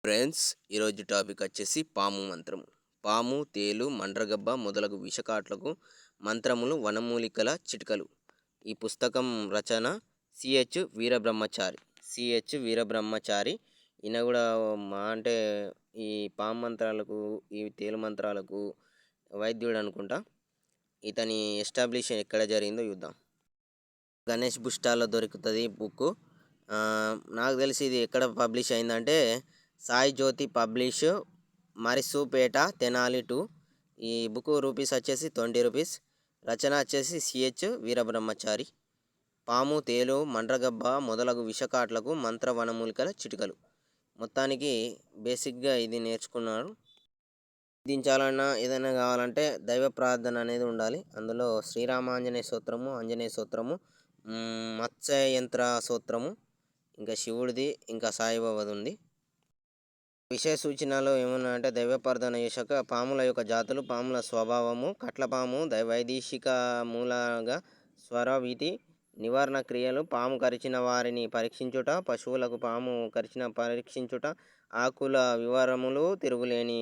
Friends, ఈరోజు topic వచ్చేసి పాము మంత్రము. పాము, తేలు, మండ్రగబ్బ మొదలగు విషకాట్లకు మంత్రములు, వనమూలికల చిట్కలు. ఈ పుస్తకం రచన వీరబ్రహ్మచారి. ఈయన కూడా అంటే ఈ పాము మంత్రాలకు, ఈ తేలు మంత్రాలకు వైద్యుడు అనుకుంటా. ఇతని ఎస్టాబ్లిష్ ఎక్కడ జరిగిందో చూద్దాం. గణేష్ బుక్ స్టాల్లో దొరుకుతుంది బుక్. నాకు తెలిసి ఇది ఎక్కడ పబ్లిష్ అయిందంటే సాయి జ్యోతి పబ్లిష్, మరిసూపేట, తెనాలి 2. ఈ బుక్ రూపీస్ వచ్చేసి 20 రూపీస్. రచన వచ్చేసి వీరబ్రహ్మచారి. పాము, తేలు, మండ్రగబ్బ మొదలగు విషకాట్లకు మంత్ర వనమూలికల చిటికలు. మొత్తానికి బేసిక్గా ఇది నేర్చుకున్నారు. దించాలన్నా ఏదైనా కావాలంటే దైవ ప్రార్థన అనేది ఉండాలి. అందులో శ్రీరామాంజనేయ స్తోత్రము, ఆంజనేయ స్తోత్రము, మత్స్య యంత్ర స్తోత్రము, ఇంకా శివుడిది, ఇంకా సాయిబాబాది ఉంది. విషయ సూచనలు ఏమన్నా అంటే దైవ ప్రార్థన చేశాక పాముల యొక్క జాతులు, పాముల స్వభావము, కట్లపాము వైదేశిక మూలగా స్వరవీతి, నివారణ క్రియలు, పాము కరిచిన వారిని పరీక్షించుట, పశువులకు పాము కరిచిన పరీక్షించుట, ఆకుల వివరములు, తిరుగులేని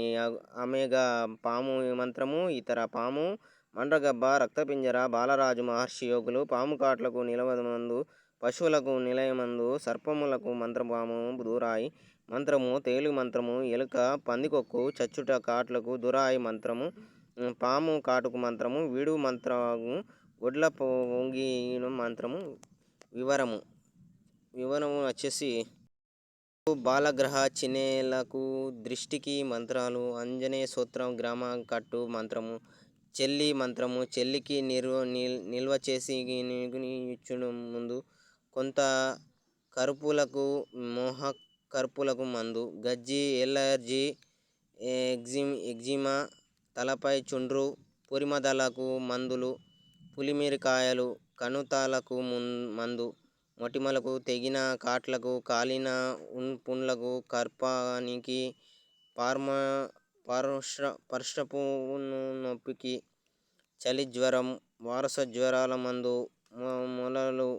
అమేగా పాము మంత్రము, ఇతర పాము, మండ్రగబ్బ, రక్తపింజర, బాలరాజు మహర్షి యోగులు, పాము కాట్లకు నిలవమందు, పశువులకు నిలయమందు, సర్పములకు మంత్రపాము దూరాయి మంత్రము, తేలు మంత్రము, ఎలుక పందికొక్కు చచ్చుట కాట్లకు దురాయి మంత్రము, పాము కాటుకు మంత్రము, వీడు మంత్రము, గొడ్ల పొంగి మంత్రము. వివరము వచ్చేసి బాలగ్రహ చినేలకు దృష్టికి మంత్రాలు, ఆంజనేయ స్తోత్రం, గ్రామ కట్టు మంత్రము, చెల్లి మంత్రము, చెల్లికి నిల్వ చేసి ఇచ్చును ముందు, కొంత కరుపులకు మోహ కర్పులకు మందు, గజ్జి ఎలర్జీ, ఎగ్జిమా, తలపై చుండ్రు, పురిమదలకు మందులు, పులిమిరికాయలు, కణుతాలకు మందు, మొటిమలకు, తెగిన కాట్లకు, కాలిన పుండ్లకు, కర్పానికి, పర్షపు నొప్పికి, చలి జ్వరం, వారస జ్వరాల మందు, మొలలు,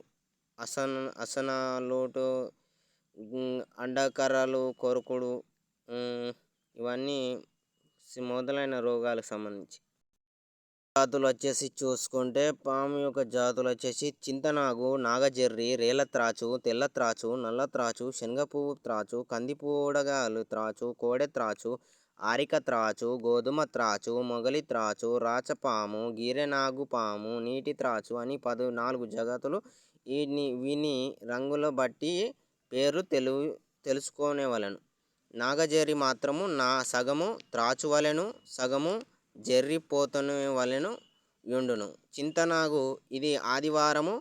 అసనాలోటు, అండకర్రలు కొరుకుడు, ఇవన్నీ మొదలైన రోగాలకు సంబంధించి. జాతులు వచ్చేసి చూసుకుంటే పాము యొక్క జాతులు వచ్చేసి చింతనాగు, నాగజెర్రి, రేలత్రాచు, తెల్లత్రాచు, నల్లత్రాచు, శనగపువ్వు త్రాచు, కందిపోడగాలు త్రాచు, కోడె త్రాచు, ఆరిక త్రాచు, గోధుమ త్రాచు, మొగలి త్రాచు, రాచపాము, గీరెనాగు పాము, నీటి త్రాచు అని 14 జాతులు. వీని రంగుల బట్టి పేరు తెలుసుకొనేవలెను. నాగజెర్రి మాత్రము సగము త్రాచు వలెను, సగము జెర్రి పోతను వలెను యుండును. చింతనాగు ఇది ఆదివారము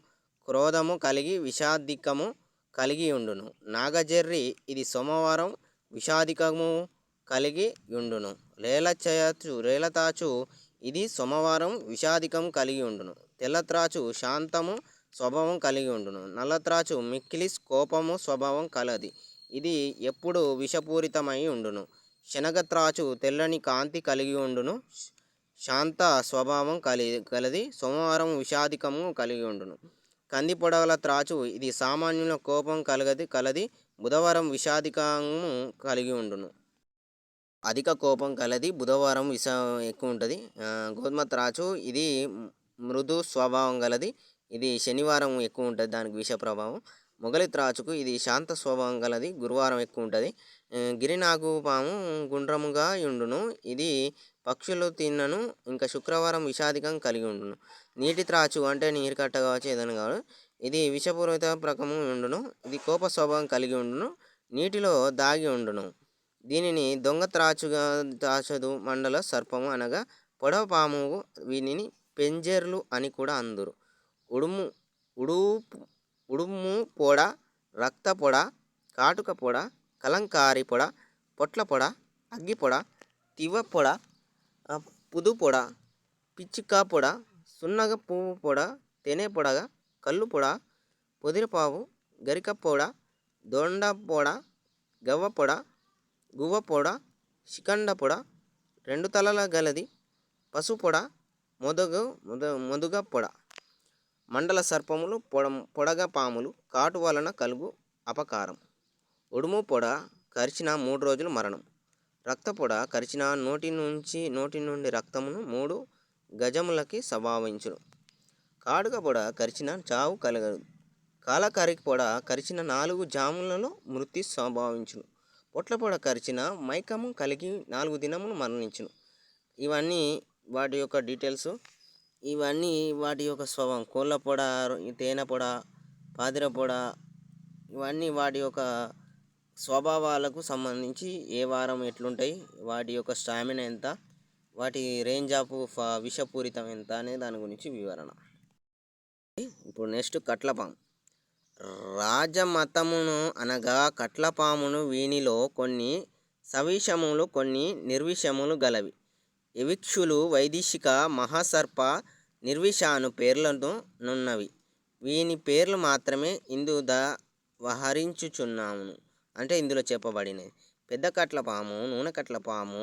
క్రోధము కలిగి విషాదికము కలిగి యుండును. నాగజెర్రి ఇది సోమవారం విషాదికము కలిగి యుండును. రేలతాచు ఇది సోమవారం విషాదికం కలిగి ఉండును. తెల్లత్రాచు శాంతము స్వభావం కలిగి ఉండును. నల్లత్రాచు మిక్కిలి కోపము స్వభావం కలది, ఇది ఎప్పుడు విషపూరితమై ఉండును. శనగత్రాచు తెల్లని కాంతి కలిగి ఉండును, శాంత స్వభావం కలది, సోమవారం విషాదికము కలిగి ఉండును. కంది పొడగల త్రాచు ఇది సామాన్యుల కోపం కలది, బుధవారం విషాదికము కలిగి ఉండును. అధిక కోపం కలది, బుధవారం ఎక్కువ ఉంటుంది. గోధుమ త్రాచు ఇది మృదు స్వభావం గలది, ఇది శనివారం ఎక్కువ ఉంటుంది, దానికి విష ప్రభావం. మొగలి త్రాచుకు ఇది శాంత స్వభావం గలది, గురువారం ఎక్కువ ఉంటుంది. గిరినాగు పాము గుండ్రముగా ఉండును, ఇది పక్షులు తిన్నను, ఇంకా శుక్రవారం విషాదికం కలిగి ఉండును. నీటి త్రాచు అంటే నీరు కట్ట కావచ్చు, ఏదైనా కావచ్చు, ఇది విషపూరిత ప్రకము ఉండును, ఇది కోప స్వభావం కలిగి ఉండును, నీటిలో దాగి ఉండును. దీనిని దొంగ త్రాచుగా త్రాచదు. మండల సర్పము అనగా పొడవ పాము, వీనిని పెంజెర్లు అని కూడా అందురు. ఉడుము పొడ, రక్త పొడ, కాటుక పొడ, కలంకారి పొడ, పొట్ల పొడ, అగ్గి పొడ, తివ్వ పొడ, పుదు పొడ, పిచ్చిక పొడ, సున్నగ పువ్వు పొడ, తెనె పొడగ, కళ్ళు పొడ, పొదిరిపావు, గరిక పొడ, దొండ పొడ, గవ్వ పొడ, గువ్వ పొడ, శిఖండ పొడ, 2 తలల గలది, పసు పొడ, మొదుగ పొడ. మండల సర్పములు, పొడగ పాములు కాటు వలన కలుగు అపకారం. ఉడుము పొడ, కరిచిన 3 రోజులు మరణం. రక్తపొడ కరిచిన నోటి నుండి రక్తమును 3 గజములకి సంభవించును. కాడుక పొడ కరిచిన చావు కలగదు. కాలకరికి పొడ కరిచిన 4 జాములలో మృతి సంభవించును. పొట్ల పొడ కరిచిన మైకము కలిగి 4 దినములు మరణించును. ఇవన్నీ వాటి యొక్క డీటెయిల్స్. ఇవన్నీ వాటి యొక్క స్వభావం. కోళ్ళ పొడ, తేనె పొడ, పాదిర పొడ, ఇవన్నీ వాటి యొక్క స్వభావాలకు సంబంధించి ఏ వారం ఎట్లుంటాయి, వాటి యొక్క స్టామినా ఎంత, వాటి రేంజ్ ఆఫ్ విషపూరితం ఎంత అనే దాని గురించి వివరణ. ఇప్పుడు నెక్స్ట్ కట్లపాము. రాజమతమును అనగా కట్లపామును. వీనిలో కొన్ని సవిషములు కొన్ని నిర్విషములు గలవి. యవిక్షులు వైదేశిక మహాసర్ప నిర్విషాను పేర్లను నున్నవి. వీని పేర్లు మాత్రమే వహరించుచున్నాము అంటే ఇందులో చెప్పబడినవి. పెద్ద కట్లపాము, నూనె కట్లపాము,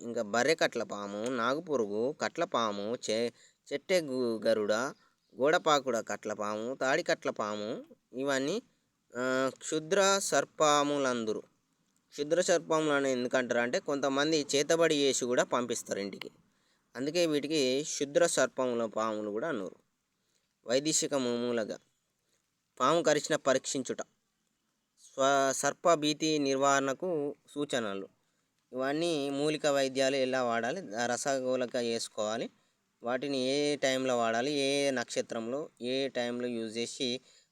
ఇంకా బర్రె కట్లపాము, నాగుపురుగు, కట్లపాము, చెట్టె గరుడ, గోడపాకుడ కట్లపాము, తాడి కట్లపాము, ఇవన్నీ క్షుద్ర సర్పములందురు. క్షుద్ర సర్పములు అని ఎందుకంటారు అంటే కొంతమంది చేతబడి చేసి కూడా పంపిస్తారు ఇంటికి, అందుకే వీటికి క్షుద్ర సర్పముల పాములు కూడా అన్నారు. వైదేశిక మూలగా పాము కరిచిన పరీక్షించుట, సర్పభీతి నివారణకు సూచనలు. ఇవన్నీ మూలిక వైద్యాలు ఎలా వాడాలి, రసగోలక చేసుకోవాలి, వాటిని ఏ టైంలో వాడాలి, ఏ నక్షత్రంలో ఏ టైంలో యూజ్ చేసి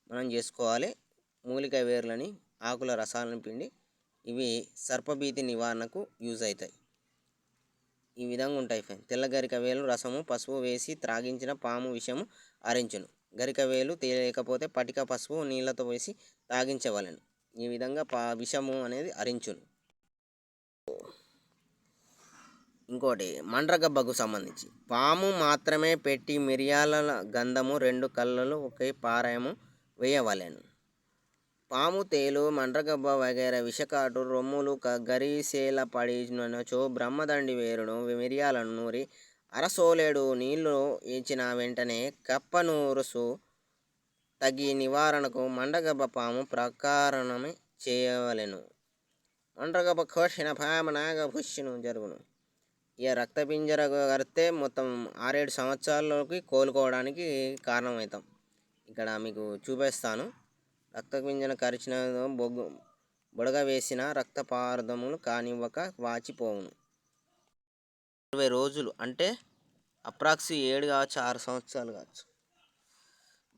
మనం చేసుకోవాలి. మూలిక వేర్లని ఆకుల రసాలను పిండి ఇవి సర్పభీతి నివారణకు యూజ్ అవుతాయి. ఈ విధంగా ఉంటాయి ఫ్రెండ్స్. తెల్ల గరిక వేలు రసము పసుపు వేసి త్రాగించిన పాము విషము అరించును. గరిక వేలు తేలేకపోతే పటిక పసుపు నీళ్ళతో వేసి తాగించవలెను. ఈ విధంగా విషము అనేది అరించును. ఇంకోటి మండ్రగబ్బకు సంబంధించి పాము మాత్రమే పెట్టి మిరియాల గంధము 2 కళ్ళలు ఒకే పారాయము వేయవలెను. పాము తేలు మండ్రగబ్బ వగైరా విషకాటు రొమ్ములు గరిసేల పడినచో బ్రహ్మదండి వేరును మిరియాలను నూరి అరసోలేడు నీళ్లు ఇచ్చిన వెంటనే కప్పనూరుసు తగి నివారణకు మండగబ్బ పాము ప్రకారణమే చేయవలెను. మండ్రగబ్బ కోసిన పాము నాగభుష్యును జరుగును. ఇక రక్తపింజర కడితే మొత్తం 6-7 సంవత్సరాలలోకి కోలుకోవడానికి కారణమవుతాం. ఇక్కడ మీకు చూపిస్తాను. రక్తపింజన కరిచిన బొడగ వేసిన రక్తపారదములు కానివ్వక వాచిపోవును. 20 రోజులు అంటే అప్రాక్సి 7 కావచ్చు, 6 సంవత్సరాలు కావచ్చు.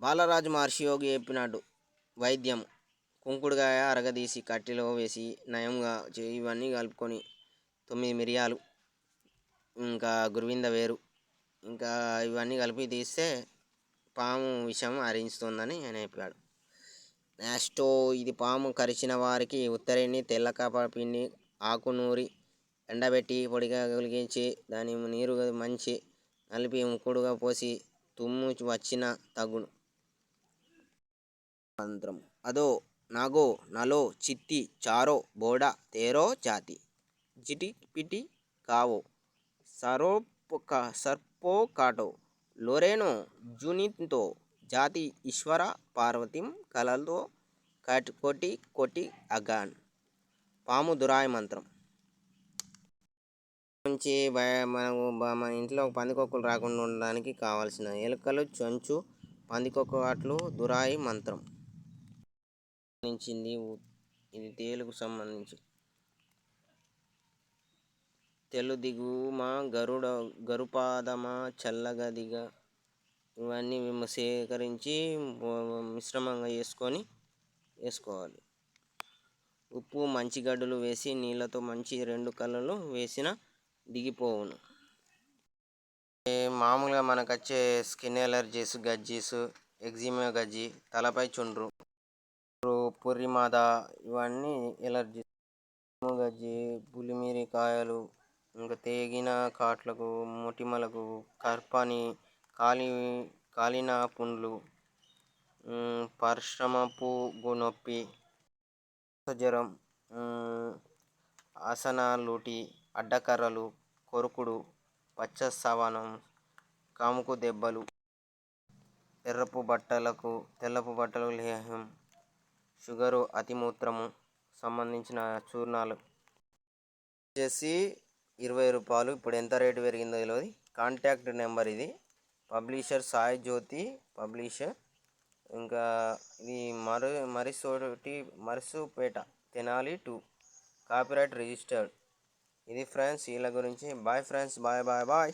బాలరాజు మహర్షి యోగి చెప్పినట్టు వైద్యం కుంకుడుగాయ అరగదీసి కట్టిలో వేసి నయంగా ఇవన్నీ కలుపుకొని 9 మిరియాలు ఇంకా గురువింద వేరు ఇంకా ఇవన్నీ కలిపి తీస్తే పాము విషం అరించుతుందని ఆయన చెప్పాడు. నెక్స్ట్ ఇది పాము కరిచిన వారికి ఉత్తరేణి తెల్ల కాప పిండి ఆకు నూరి ఎండబెట్టి పొడిగా కలిగించి దాని నీరు మంచి నలిపి ముక్కుడుగా పోసి తుమ్ము వచ్చిన తగ్గును. మంత్రం అదో నాగో నలో చిత్తి చారో బోడ తేరో జాతి జిటి పిటి కావో సర్పో కాటో లోరేనో జునితో జాతి ఈశ్వర పార్వతీం కలతో కొటి అగాన్. పాము దురాయ మంత్రం నుంచి మన ఇంట్లో పందికొక్కులు రాకుండా ఉండడానికి కావాల్సిన ఎలుకలు, చెంచు, పందికొక్కలు దురాయి మంత్రం సంబంధించింది. ఇది తేలుకు సంబంధించి తెలు దిగుమా గరుపాదమా చల్లగా దిగ ఇవన్నీ మేము సేకరించి మిశ్రమంగా వేసుకోవాలి. ఉప్పు మంచిగడ్డలు వేసి నీళ్ళతో మంచి 2 కళ్ళలు వేసిన దిగిపోవును. మామూలుగా మనకు వచ్చే స్కిన్ ఎలర్జీస్, గజ్జీస్, ఎగ్జిమా గజ్జి, తలపై చుండ్రు, పుర్రిమాద, ఇవన్నీ ఎలర్జీ. గజ్జి, పులిమిరి కాయలు, ఇంకా తేగిన కాట్లకు, మొటిమలకు, కర్పని, కాలిన పుండ్లు, పరిశ్రమపు నొప్పి, జ్వరం, ఆసనాలుటి, అడ్డకర్రలు, కొరుకుడు, పచ్చ సవనం, కాముకు దెబ్బలు, తెల్లపు బట్టలు, లేహ్యం, షుగరు, అతిమూత్రము, సంబంధించిన చూర్ణాలు వచ్చేసి 20 రూపాయలు. ఇప్పుడు ఎంత రేటు పెరిగిందో తెలియదు. కాంటాక్ట్ నెంబర్ ఇది. Publisher Sai Jyothi publisher. ఇంకా ఇది మరిసూపేట తెనాలి 2. Copyright registered. ఇది ఫ్రెండ్స్ వీళ్ళ గురించి. Boy friends, bye bye bye.